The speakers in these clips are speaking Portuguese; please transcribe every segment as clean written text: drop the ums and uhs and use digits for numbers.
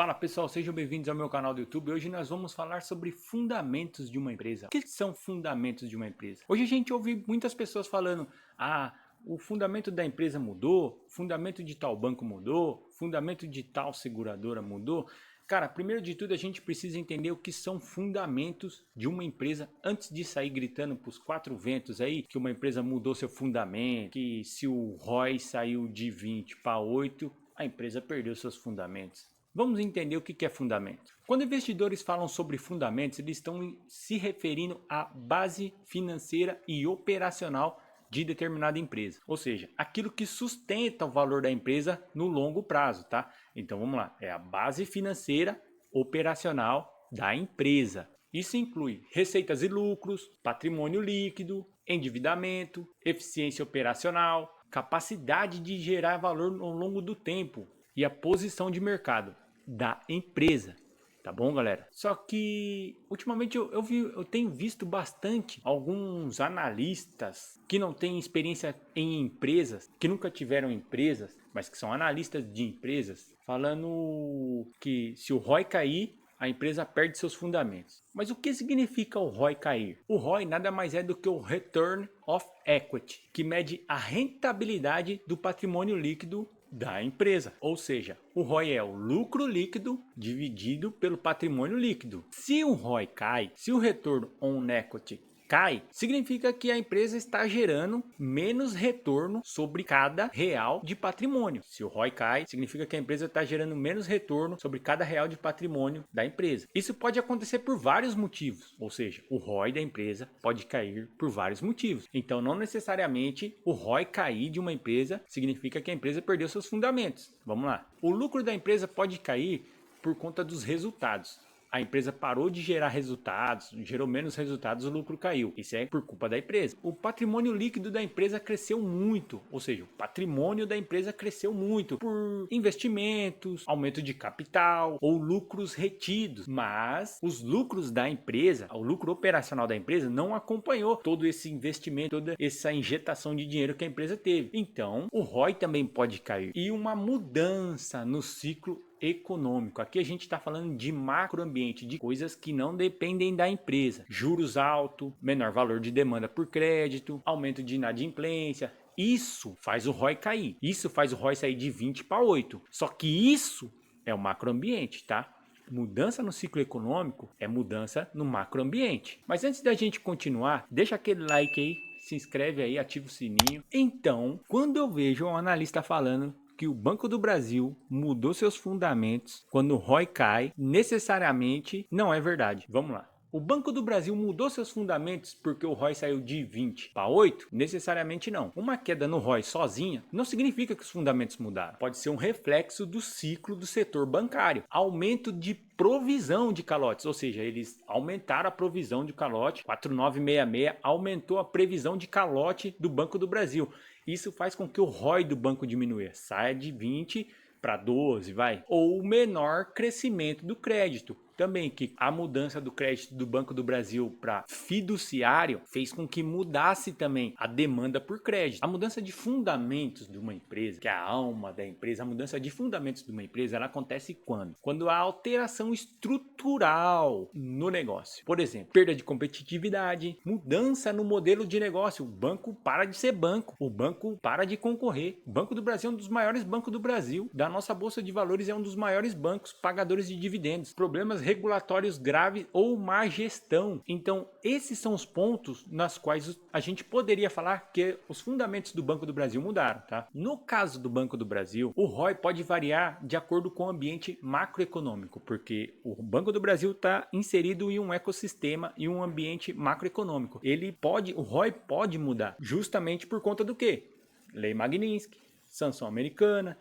Fala pessoal, sejam bem-vindos ao meu canal do YouTube. Hoje nós vamos falar sobre fundamentos de uma empresa. O que são fundamentos de uma empresa? Hoje a gente ouve muitas pessoas falando: o fundamento da empresa mudou, o fundamento de tal banco mudou, o fundamento de tal seguradora mudou. Cara, primeiro de tudo a gente precisa entender o que são fundamentos de uma empresa antes de sair gritando para os quatro ventos aí que uma empresa mudou seu fundamento, que se o ROI saiu de 20 para 8, a empresa perdeu seus fundamentos. Vamos entender o que é fundamento. Quando investidores falam sobre fundamentos, eles estão se referindo à base financeira e operacional de determinada empresa. Ou seja, aquilo que sustenta o valor da empresa no longo prazo, tá? Então vamos lá, é a base financeira operacional da empresa. Isso inclui receitas e lucros, patrimônio líquido, endividamento, eficiência operacional, capacidade de gerar valor ao longo do tempo e a posição de mercado da empresa. Tá bom, galera? Só que ultimamente eu tenho visto bastante alguns analistas que não têm experiência em empresas, que nunca tiveram empresas, mas que são analistas de empresas, falando que se o ROI cair, a empresa perde seus fundamentos. Mas o que significa o ROI cair? O ROI nada mais é do que o Return of Equity, que mede a rentabilidade do patrimônio líquido da empresa. Ou seja, o ROI é o lucro líquido dividido pelo patrimônio líquido. Se o ROI cai, se o Return on Equity cai, significa que a empresa está gerando menos retorno sobre cada real de patrimônio. Se o ROI cai, significa que a empresa está gerando menos retorno sobre cada real de patrimônio da empresa. Isso pode acontecer por vários motivos, ou seja, o ROI da empresa pode cair por vários motivos. Então, não necessariamente o ROI cair de uma empresa significa que a empresa perdeu seus fundamentos. Vamos lá. O lucro da empresa pode cair por conta dos resultados. A empresa parou de gerar resultados, gerou menos resultados, o lucro caiu. Isso é por culpa da empresa. O patrimônio líquido da empresa cresceu muito, ou seja, o patrimônio da empresa cresceu muito por investimentos, aumento de capital ou lucros retidos. Mas os lucros da empresa, o lucro operacional da empresa não acompanhou todo esse investimento, toda essa injetação de dinheiro que a empresa teve. Então, o ROI também pode cair. E uma mudança no ciclo econômico. Aqui a gente está falando de macroambiente, de coisas que não dependem da empresa. Juros altos, menor valor de demanda por crédito, aumento de inadimplência. Isso faz o ROI cair. Isso faz o ROI sair de 20 para 8. Só que isso é o macroambiente, tá? Mudança no ciclo econômico é mudança no macroambiente. Mas antes da gente continuar, deixa aquele like aí, se inscreve aí, ativa o sininho. Então, quando eu vejo um analista falando que o Banco do Brasil mudou seus fundamentos quando o ROI cai, necessariamente não é verdade. Vamos lá. O Banco do Brasil mudou seus fundamentos porque o ROI saiu de 20 para 8? Necessariamente não. Uma queda no ROI sozinha não significa que os fundamentos mudaram. Pode ser um reflexo do ciclo do setor bancário. Aumento de provisão de calotes, ou seja, eles aumentaram a provisão de calote, 4966 aumentou a previsão de calote do Banco do Brasil. Isso faz com que o ROI do banco diminua, saia de 20 para 12, vai. Ou o menor crescimento do crédito. Também que a mudança do crédito do Banco do Brasil para fiduciário fez com que mudasse também a demanda por crédito. A mudança de fundamentos de uma empresa, que é a alma da empresa, a mudança de fundamentos de uma empresa, ela acontece quando? Quando há alteração estrutural no negócio. Por exemplo, perda de competitividade, mudança no modelo de negócio. O banco para de ser banco, o banco para de concorrer. O Banco do Brasil é um dos maiores bancos do Brasil. Da nossa Bolsa de Valores é um dos maiores bancos pagadores de dividendos. Problemas regulatórios graves ou má gestão. Então, esses são os pontos nas quais a gente poderia falar que os fundamentos do Banco do Brasil mudaram, tá? No caso do Banco do Brasil, o ROI pode variar de acordo com o ambiente macroeconômico, porque o Banco do Brasil está inserido em um ecossistema e um ambiente macroeconômico. O ROI pode mudar, justamente por conta do quê? Lei Magnitsky, sanção americana,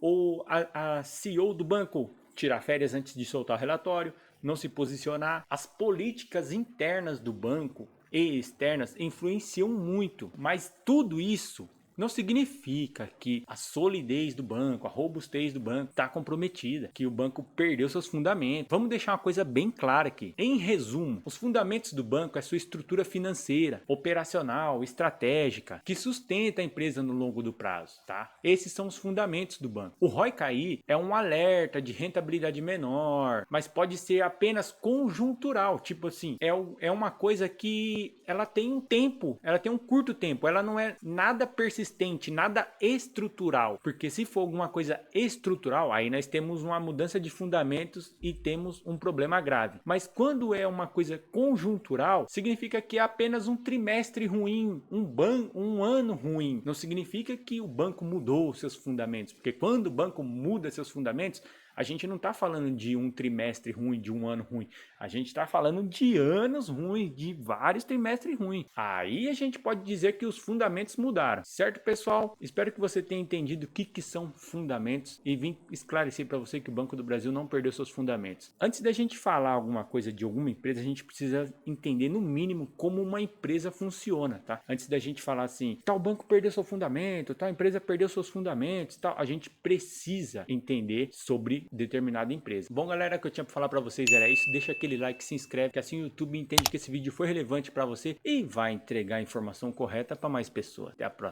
ou a CEO do banco tirar férias antes de soltar o relatório, não se posicionar. As políticas internas do banco e externas influenciam muito, mas tudo isso não significa que a solidez do banco, a robustez do banco está comprometida, que o banco perdeu seus fundamentos. Vamos deixar uma coisa bem clara aqui. Em resumo, os fundamentos do banco é sua estrutura financeira, operacional, estratégica, que sustenta a empresa no longo do prazo, tá? Esses são os fundamentos do banco. O ROI cair é um alerta de rentabilidade menor, mas pode ser apenas conjuntural, tipo assim, é uma coisa que ela tem um tempo, ela tem um curto tempo, ela não é nada persistente, nada estrutural, porque se for alguma coisa estrutural, aí nós temos uma mudança de fundamentos e temos um problema grave. Mas quando é uma coisa conjuntural, significa que é apenas um trimestre ruim, um ano ruim. Não significa que o banco mudou seus fundamentos, porque quando o banco muda seus fundamentos, a gente não está falando de um trimestre ruim, de um ano ruim. A gente está falando de anos ruins, de vários trimestres ruins. Aí a gente pode dizer que os fundamentos mudaram. Certo, pessoal? Espero que você tenha entendido o que são fundamentos e vim esclarecer para você que o Banco do Brasil não perdeu seus fundamentos. Antes da gente falar alguma coisa de alguma empresa, a gente precisa entender no mínimo como uma empresa funciona, tá? Antes da gente falar assim, tal banco perdeu seu fundamento, tal empresa perdeu seus fundamentos, tal, a gente precisa entender sobre determinada empresa. Bom, galera, o que eu tinha para falar para vocês era isso. Deixa aquele like, se inscreve, que assim o YouTube entende que esse vídeo foi relevante para você e vai entregar a informação correta para mais pessoas. Até a próxima.